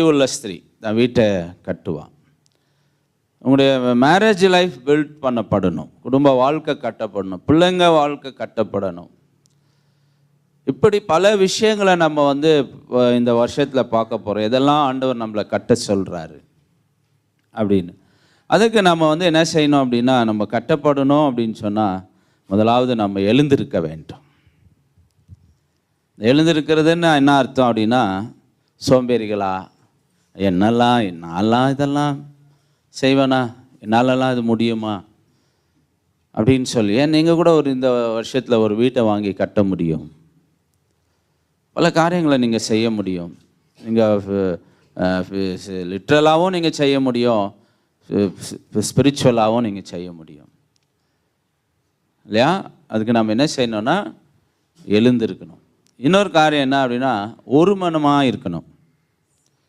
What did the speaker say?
புத்தி உள்ள ஸ்திரீ தான் வீட்டை கட்டுவான். உங்களுடைய மேரேஜ் லைஃப் பில்ட் பண்ணப்படணும், குடும்ப வாழ்க்கை கட்டப்படணும், பிள்ளைங்க வாழ்க்கை கட்டப்படணும். இப்படி பல விஷயங்களை நம்ம இந்த வருஷத்தில் பார்க்க போகிறோம். இதெல்லாம் ஆண்டவர் நம்மளை கட்ட சொல்கிறாரு அப்படின்னு. அதுக்கு நம்ம என்ன செய்யணும் அப்படின்னா, நம்ம கட்டப்படணும் அப்படின்னு சொன்னால் முதலாவது நம்ம எழுந்திருக்க வேண்டும். எழுந்திருக்கிறதுன்னு என்ன அர்த்தம் அப்படின்னா, சோம்பேறிகளா, என்னாலாம் இதெல்லாம் செய்வேனா, என்னாலலாம் இது முடியுமா அப்படின்னு சொல்லி, ஏன் நீங்கள் கூட இந்த வருஷத்தில் ஒரு வீட்டை வாங்கி கட்ட முடியும். பல காரியங்களை நீங்கள் செய்ய முடியும். நீங்கள் லிட்ரலாகவும் நீங்கள் செய்ய முடியும், ஸ்பிரிச்சுவலாகவும் நீங்கள் செய்ய முடியும் இல்லையா? அதுக்கு நம்ம என்ன செய்யணும்னா எழுந்திருக்கணும். இன்னொரு காரியம் என்ன அப்படின்னா, ஒரு மனமாக இருக்கணும்.